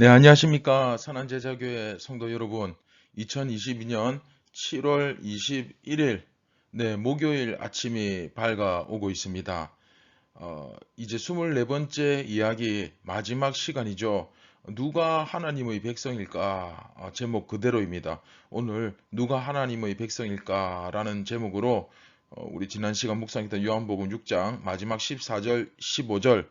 네, 안녕하십니까. 선한제자교회 성도 여러분. 2022년 7월 21일, 네, 목요일 아침이 밝아오고 있습니다. 이제 24번째 이야기 마지막 시간이죠. 누가 하나님의 백성일까? 제목 그대로입니다. 오늘 누가 하나님의 백성일까라는 제목으로 우리 지난 시간 묵상했던 요한복음 6장 마지막 14절, 15절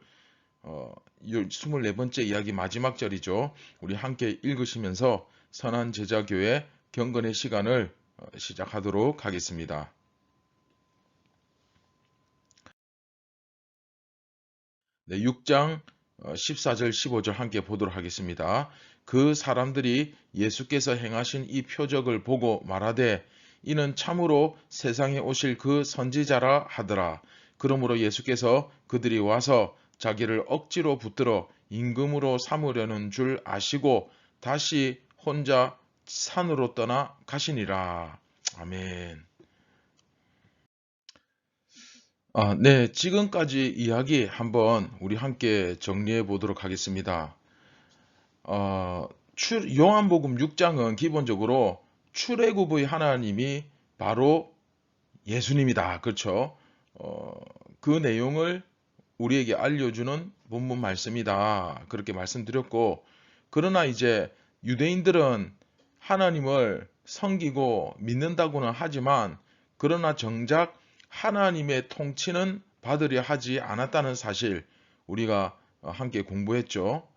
24번째 이야기 마지막 절이죠. 우리 함께 읽으시면서 선한 제자교회 경건의 시간을 시작하도록 하겠습니다. 네, 6장 14절 15절 함께 보도록 하겠습니다. 그 사람들이 예수께서 행하신 이 표적을 보고 말하되 이는 참으로 세상에 오실 그 선지자라 하더라. 그러므로 예수께서 그들이 와서 자기를 억지로 붙들어 임금으로 삼으려는 줄 아시고 다시 혼자 산으로 떠나 가시니라. 아멘. 네, 지금까지 이야기 한번 우리 함께 정리해 보도록 하겠습니다. 요한복음 6장은 기본적으로 출애굽의 하나님이 바로 예수님이다. 그렇죠? 어, 그 내용을 우리에게 알려주는 본문 말씀이다. 그렇게 말씀드렸고, 그러나 이제 유대인들은 하나님을 섬기고 믿는다고는 하지만, 그러나 정작 하나님의 통치는 받으려 하지 않았다는 사실 우리가 함께 공부했죠.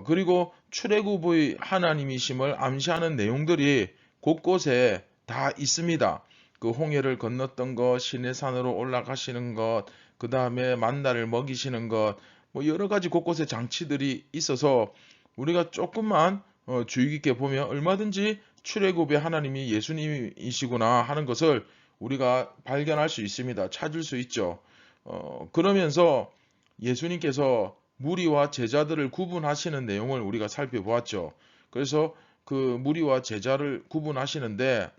그리고 출애굽의 하나님이심을 암시하는 내용들이 곳곳에 다 있습니다. 그 홍해를 건넜던 것, 시내산으로 올라가시는 것, 그 다음에 만나를 먹이시는 것, 뭐 여러 가지 곳곳에 장치들이 있어서 우리가 조금만 주의 깊게 보면 얼마든지 출애굽의 하나님이 예수님이시구나 하는 것을 우리가 발견할 수 있습니다. 찾을 수 있죠. 그러면서 예수님께서 무리와 제자들을 구분하시는 내용을 우리가 살펴보았죠. 그래서 그 무리와 제자를 구분하시는데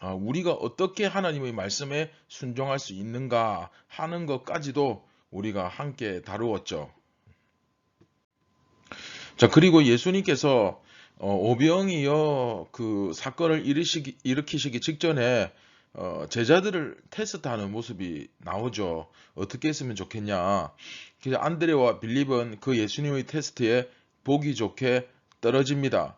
우리가 어떻게 하나님의 말씀에 순종할 수 있는가 하는 것까지도 우리가 함께 다루었죠. 자, 그리고 예수님께서 오병이어 그 사건을 일으키시기 직전에 제자들을 테스트하는 모습이 나오죠. 어떻게 했으면 좋겠냐. 그래서 안드레와 빌립은 그 예수님의 테스트에 보기 좋게 떨어집니다.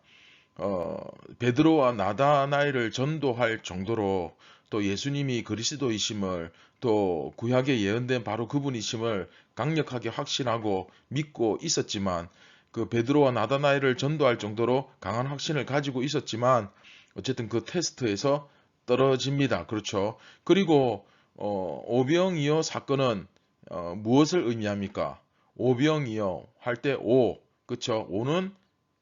베드로와 나다나엘을 전도할 정도로 또 예수님이 그리스도이심을 또 구약에 예언된 바로 그분이심을 강력하게 확신하고 믿고 있었지만 그 베드로와 나다나엘을 전도할 정도로 강한 확신을 가지고 있었지만 어쨌든 그 테스트에서 떨어집니다. 그렇죠. 그리고 오병이어 사건은 무엇을 의미합니까? 오병이어 할 때 오, 그렇죠. 오는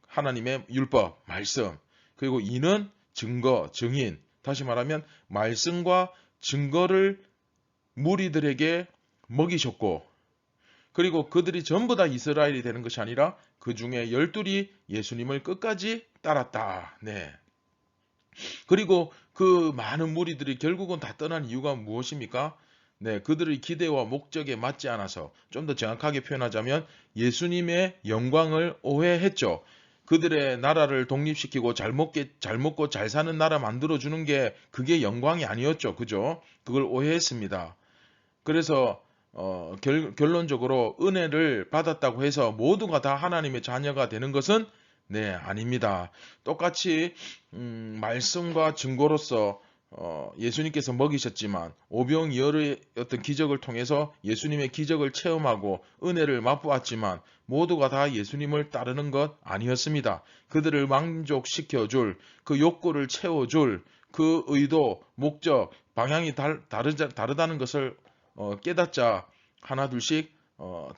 하나님의 율법, 말씀, 그리고 이는 증거, 증인. 다시 말하면 말씀과 증거를 무리들에게 먹이셨고, 그리고 그들이 전부 다 이스라엘이 되는 것이 아니라 그 중에 12이 예수님을 끝까지 따랐다. 네. 그리고 그 많은 무리들이 결국은 다 떠난 이유가 무엇입니까? 네, 그들의 기대와 목적에 맞지 않아서 좀 더 정확하게 표현하자면 예수님의 영광을 오해했죠. 그들의 나라를 독립시키고 잘 먹고 잘 사는 나라 만들어주는 게 그게 영광이 아니었죠. 그죠? 그걸 오해했습니다. 그래서 결론적으로 은혜를 받았다고 해서 모두가 다 하나님의 자녀가 되는 것은 네, 아닙니다. 똑같이 말씀과 증거로서 예수님께서 먹이셨지만 오병이어의 어떤 기적을 통해서 예수님의 기적을 체험하고 은혜를 맛보았지만 모두가 다 예수님을 따르는 것 아니었습니다. 그들을 만족시켜줄 그 욕구를 채워줄 그 의도, 목적, 방향이 다르다는 것을 깨닫자 하나둘씩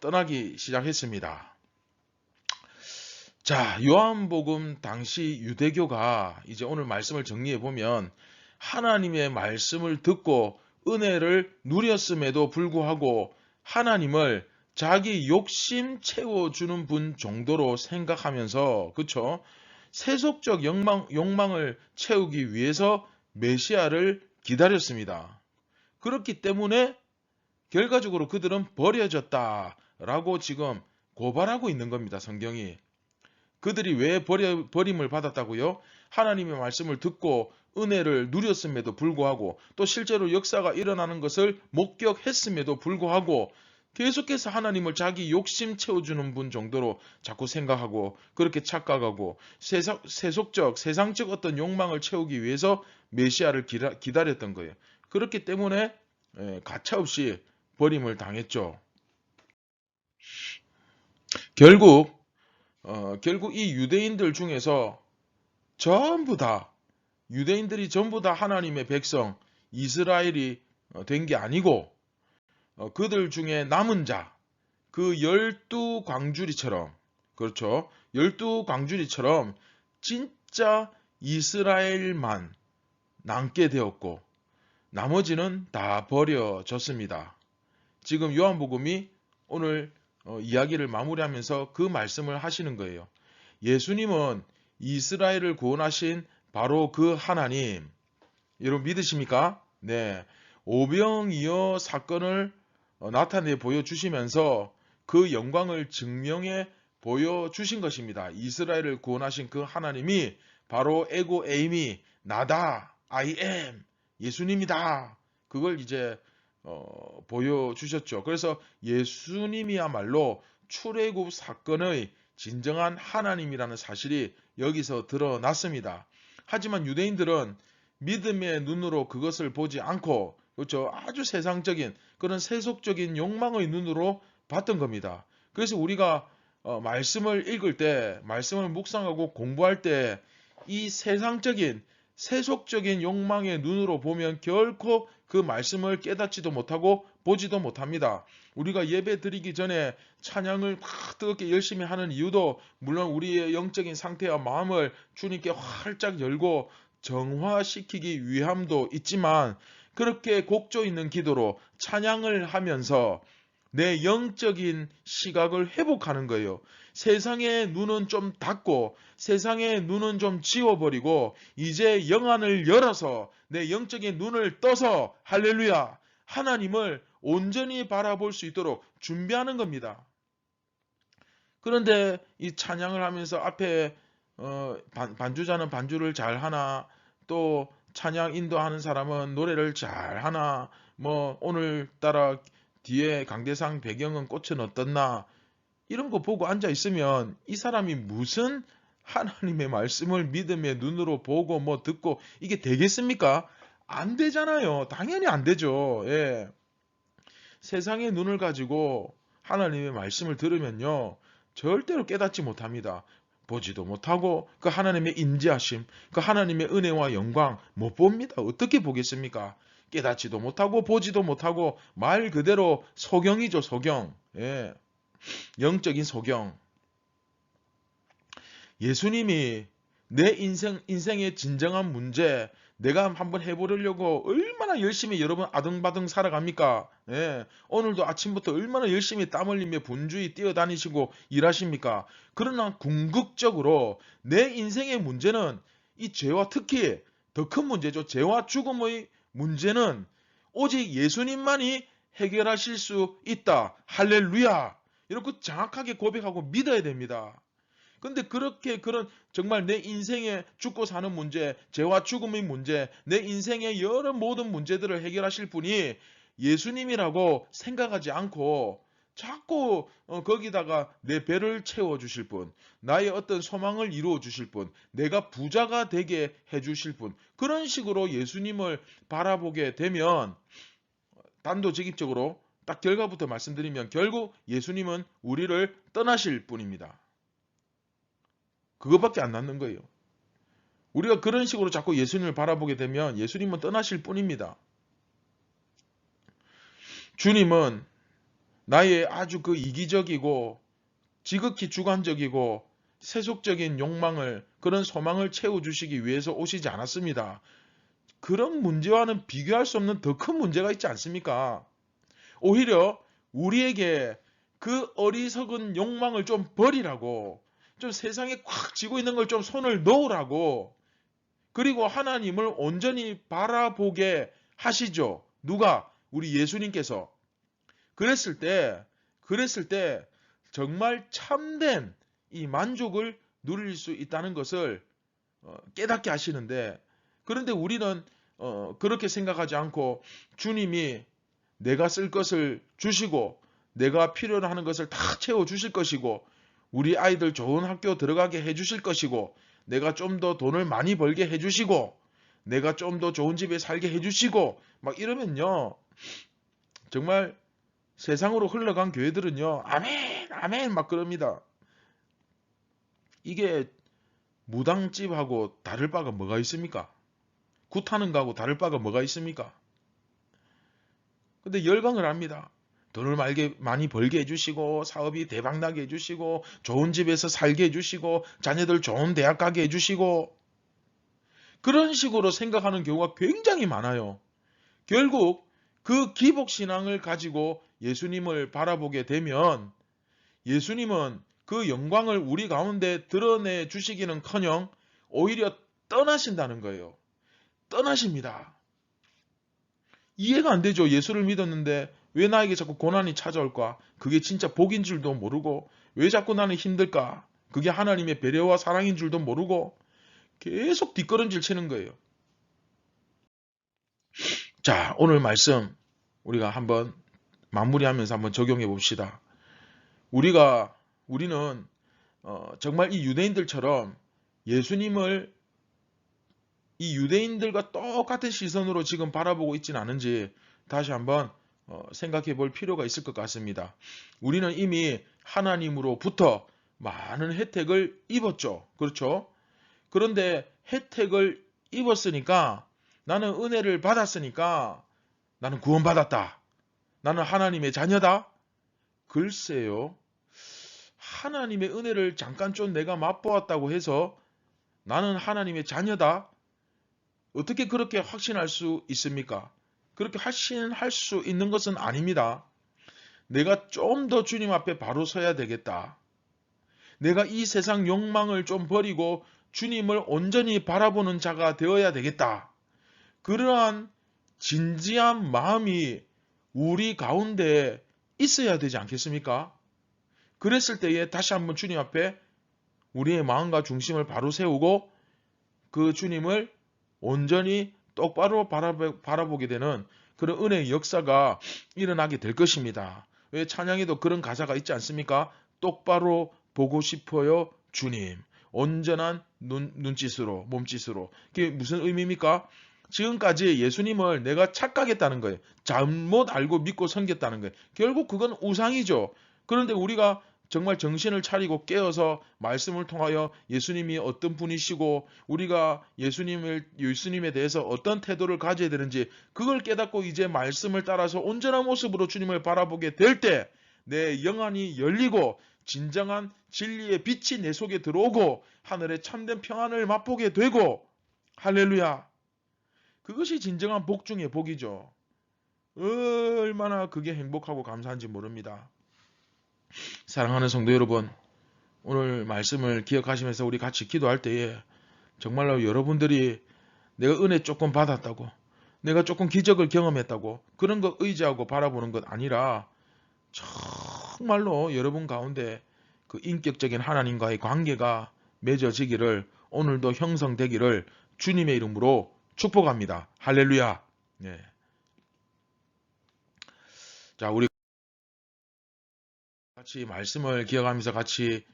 떠나기 시작했습니다. 자, 요한복음 당시 유대교가 이제 오늘 말씀을 정리해 보면 하나님의 말씀을 듣고 은혜를 누렸음에도 불구하고 하나님을 자기 욕심 채워주는 분 정도로 생각하면서, 그쵸? 세속적 욕망을 채우기 위해서 메시아를 기다렸습니다. 그렇기 때문에 결과적으로 그들은 버려졌다라고 지금 고발하고 있는 겁니다. 성경이. 그들이 왜 버림을 받았다고요? 하나님의 말씀을 듣고 은혜를 누렸음에도 불구하고 또 실제로 역사가 일어나는 것을 목격했음에도 불구하고 계속해서 하나님을 자기 욕심 채워주는 분 정도로 자꾸 생각하고 그렇게 착각하고 세상적 어떤 욕망을 채우기 위해서 메시아를 기다렸던 거예요. 그렇기 때문에 가차없이 버림을 당했죠. 결국 이 유대인들 중에서 유대인들이 전부 다 하나님의 백성 이스라엘이 된 게 아니고 그들 중에 남은 자, 그 12광주리처럼, 그렇죠. 12광주리처럼 진짜 이스라엘만 남게 되었고 나머지는 다 버려졌습니다. 지금 요한복음이 오늘 이야기를 마무리하면서 그 말씀을 하시는 거예요. 예수님은 이스라엘을 구원하신 바로 그 하나님, 여러분 믿으십니까? 네. 오병이어 사건을 나타내 보여주시면서 그 영광을 증명해 보여주신 것입니다. 이스라엘을 구원하신 그 하나님이 바로 에고 에이미, 나다, I am, 예수님이다. 그걸 이제 보여주셨죠. 그래서 예수님이야말로 출애굽 사건의 진정한 하나님이라는 사실이 여기서 드러났습니다. 하지만 유대인들은 믿음의 눈으로 그것을 보지 않고 그렇죠. 아주 세상적인 그런 세속적인 욕망의 눈으로 봤던 겁니다. 그래서 우리가 말씀을 읽을 때, 말씀을 묵상하고 공부할 때 이 세상적인 세속적인 욕망의 눈으로 보면 결코 그 말씀을 깨닫지도 못하고 보지도 못합니다. 우리가 예배 드리기 전에 찬양을 막 뜨겁게 열심히 하는 이유도 물론 우리의 영적인 상태와 마음을 주님께 활짝 열고 정화시키기 위함도 있지만 그렇게 곡조 있는 기도로 찬양을 하면서 내 영적인 시각을 회복하는 거예요. 세상의 눈은 좀 닫고 세상의 눈은 좀 지워버리고 이제 영안을 열어서 내 영적인 눈을 떠서 할렐루야 하나님을 온전히 바라볼 수 있도록 준비하는 겁니다. 그런데 이 찬양을 하면서 앞에 반주자는 반주를 잘하나 또 찬양 인도하는 사람은 노래를 잘하나 뭐 오늘따라 뒤에 강대상 배경은 꽃은 어떻나 이런 거 보고 앉아 있으면 이 사람이 무슨 하나님의 말씀을 믿음의 눈으로 보고 뭐 듣고 이게 되겠습니까? 안 되잖아요. 당연히 안 되죠. 예. 세상의 눈을 가지고 하나님의 말씀을 들으면요. 절대로 깨닫지 못합니다. 보지도 못하고 그 하나님의 인지하심, 그 하나님의 은혜와 영광 못 봅니다. 어떻게 보겠습니까? 깨닫지도 못하고 보지도 못하고 말 그대로 소경이죠, 소경. 예. 영적인 소경. 예수님이 내 인생의 진정한 문제, 내가 한번 해보려고 얼마나 열심히 여러분 아등바등 살아갑니까? 예, 오늘도 아침부터 얼마나 열심히 땀 흘리며 분주히 뛰어다니시고 일하십니까? 그러나 궁극적으로 내 인생의 문제는 이 죄와 특히 더 큰 문제죠. 죄와 죽음의 문제는 오직 예수님만이 해결하실 수 있다. 할렐루야! 이렇게 정확하게 고백하고 믿어야 됩니다. 근데 그렇게 그런 정말 내 인생의 죽고 사는 문제, 죄와 죽음의 문제, 내 인생의 여러 모든 문제들을 해결하실 분이 예수님이라고 생각하지 않고 자꾸 거기다가 내 배를 채워주실 분, 나의 어떤 소망을 이루어주실 분, 내가 부자가 되게 해주실 분, 그런 식으로 예수님을 바라보게 되면 단도직입적으로 딱 결과부터 말씀드리면 결국 예수님은 우리를 떠나실 분입니다. 그것밖에 안 남는 거예요. 우리가 그런 식으로 자꾸 예수님을 바라보게 되면 예수님은 떠나실 뿐입니다. 주님은 나의 아주 그 이기적이고 지극히 주관적이고 세속적인 욕망을 그런 소망을 채워주시기 위해서 오시지 않았습니다. 그런 문제와는 비교할 수 없는 더 큰 문제가 있지 않습니까? 오히려 우리에게 그 어리석은 욕망을 좀 버리라고 좀 세상에 꽉 쥐고 있는 걸 좀 손을 놓으라고 그리고 하나님을 온전히 바라보게 하시죠. 누가? 우리 예수님께서. 그랬을 때 정말 참된 이 만족을 누릴 수 있다는 것을 깨닫게 하시는데, 그런데 우리는 그렇게 생각하지 않고 주님이 내가 쓸 것을 주시고 내가 필요로 하는 것을 다 채워 주실 것이고 우리 아이들 좋은 학교 들어가게 해 주실 것이고 내가 좀 더 돈을 많이 벌게 해 주시고 내가 좀 더 좋은 집에 살게 해 주시고 막 이러면요, 정말 세상으로 흘러간 교회들은요, 아멘 아멘 막 그럽니다. 이게 무당집하고 다를 바가 뭐가 있습니까? 굿하는 거하고 다를 바가 뭐가 있습니까? 근데 열광을 합니다. 돈을 많이 벌게 해주시고 사업이 대박나게 해주시고 좋은 집에서 살게 해주시고 자녀들 좋은 대학 가게 해주시고 그런 식으로 생각하는 경우가 굉장히 많아요. 결국 그 기복신앙을 가지고 예수님을 바라보게 되면 예수님은 그 영광을 우리 가운데 드러내 주시기는커녕 오히려 떠나신다는 거예요. 떠나십니다. 이해가 안 되죠. 예수를 믿었는데 왜 나에게 자꾸 고난이 찾아올까? 그게 진짜 복인 줄도 모르고 왜 자꾸 나는 힘들까? 그게 하나님의 배려와 사랑인 줄도 모르고 계속 뒷걸음질 치는 거예요. 자, 오늘 말씀 우리가 한번 마무리하면서 한번 적용해 봅시다. 우리는 정말 이 유대인들처럼 예수님을 이 유대인들과 똑같은 시선으로 지금 바라보고 있지는 않은지 다시 한번 생각해 볼 필요가 있을 것 같습니다. 우리는 이미 하나님으로부터 많은 혜택을 입었죠. 그렇죠? 그런데 혜택을 입었으니까 나는 은혜를 받았으니까 나는 구원받았다. 나는 하나님의 자녀다. 글쎄요. 하나님의 은혜를 잠깐 좀 내가 맛보았다고 해서 나는 하나님의 자녀다. 어떻게 그렇게 확신할 수 있습니까? 그렇게 확신할 수 있는 것은 아닙니다. 내가 좀 더 주님 앞에 바로 서야 되겠다. 내가 이 세상 욕망을 좀 버리고 주님을 온전히 바라보는 자가 되어야 되겠다. 그러한 진지한 마음이 우리 가운데 있어야 되지 않겠습니까? 그랬을 때에 다시 한번 주님 앞에 우리의 마음과 중심을 바로 세우고 그 주님을 온전히 똑바로 바라보게 되는 그런 은혜의 역사가 일어나게 될 것입니다. 왜 찬양에도 그런 가사가 있지 않습니까? 똑바로 보고 싶어요 주님. 온전한 눈짓으로 몸짓으로. 그게 무슨 의미입니까? 지금까지 예수님을 내가 착각했다는 거예요. 잘못 알고 믿고 섬겼다는 거예요. 결국 그건 우상이죠. 그런데 우리가 정말 정신을 차리고 깨어서 말씀을 통하여 예수님이 어떤 분이시고 우리가 예수님에 대해서 어떤 태도를 가져야 되는지 그걸 깨닫고 이제 말씀을 따라서 온전한 모습으로 주님을 바라보게 될 때 내 영안이 열리고 진정한 진리의 빛이 내 속에 들어오고 하늘의 참된 평안을 맛보게 되고 할렐루야. 그것이 진정한 복 중의 복이죠. 얼마나 그게 행복하고 감사한지 모릅니다. 사랑하는 성도 여러분, 오늘 말씀을 기억하시면서 우리 같이 기도할 때에 정말로 여러분들이 내가 은혜 조금 받았다고, 내가 조금 기적을 경험했다고 그런 거 의지하고 바라보는 것 아니라 정말로 여러분 가운데 그 인격적인 하나님과의 관계가 맺어지기를 오늘도 형성되기를 주님의 이름으로 축복합니다. 할렐루야. 네. 자, 우리 같이 말씀을 기억하면서 같이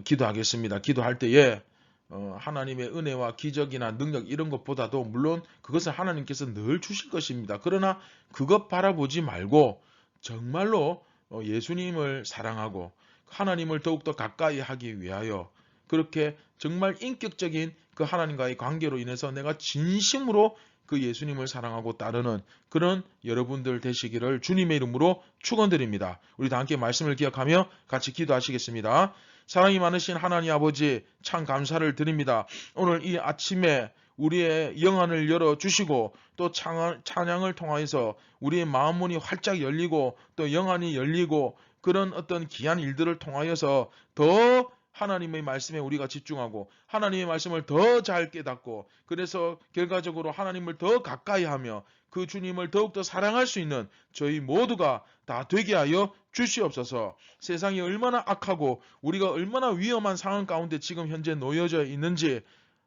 기도하겠습니다. 기도할 때에 하나님의 은혜와 기적이나 능력 이런 것보다도 물론 그것은 하나님께서 늘 주실 것입니다. 그러나 그것 바라보지 말고 정말로 예수님을 사랑하고 하나님을 더욱더 가까이 하기 위하여 그렇게 정말 인격적인 그 하나님과의 관계로 인해서 내가 진심으로 그 예수님을 사랑하고 따르는 그런 여러분들 되시기를 주님의 이름으로 축원드립니다. 우리 다 함께 말씀을 기억하며 같이 기도하시겠습니다. 사랑이 많으신 하나님 아버지 참 감사를 드립니다. 오늘 이 아침에 우리의 영안을 열어주시고 또 찬양을 통하여서 우리의 마음문이 활짝 열리고 또 영안이 열리고 그런 어떤 귀한 일들을 통하여서 더 하나님의 말씀에 우리가 집중하고 하나님의 말씀을 더 잘 깨닫고 그래서 결과적으로 하나님을 더 가까이 하며 그 주님을 더욱더 사랑할 수 있는 저희 모두가 다 되게 하여 주시옵소서. 세상이 얼마나 악하고 우리가 얼마나 위험한 상황 가운데 지금 현재 놓여져 있는지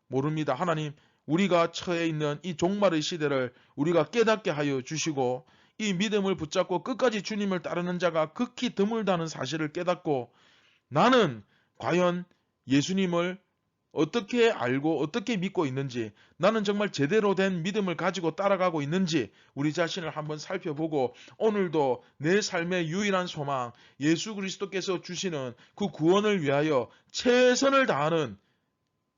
모릅니다. 하나님, 우리가 처해 있는 이 종말의 시대를 우리가 깨닫게 하여 주시고 이 믿음을 붙잡고 끝까지 주님을 따르는 자가 극히 드물다는 사실을 깨닫고 나는 과연 예수님을 어떻게 알고 어떻게 믿고 있는지, 나는 정말 제대로 된 믿음을 가지고 따라가고 있는지 우리 자신을 한번 살펴보고 오늘도 내 삶의 유일한 소망, 예수 그리스도께서 주시는 그 구원을 위하여 최선을 다하는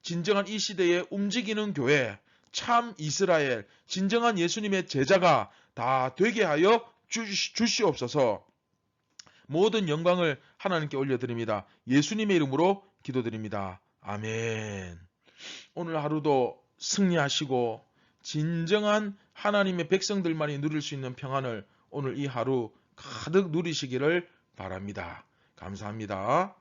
진정한 이 시대에 움직이는 교회, 참 이스라엘, 진정한 예수님의 제자가 다 되게 하여 주시옵소서. 모든 영광을 하나님께 올려드립니다. 예수님의 이름으로 기도드립니다. 아멘. 오늘 하루도 승리하시고 진정한 하나님의 백성들만이 누릴 수 있는 평안을 오늘 이 하루 가득 누리시기를 바랍니다. 감사합니다.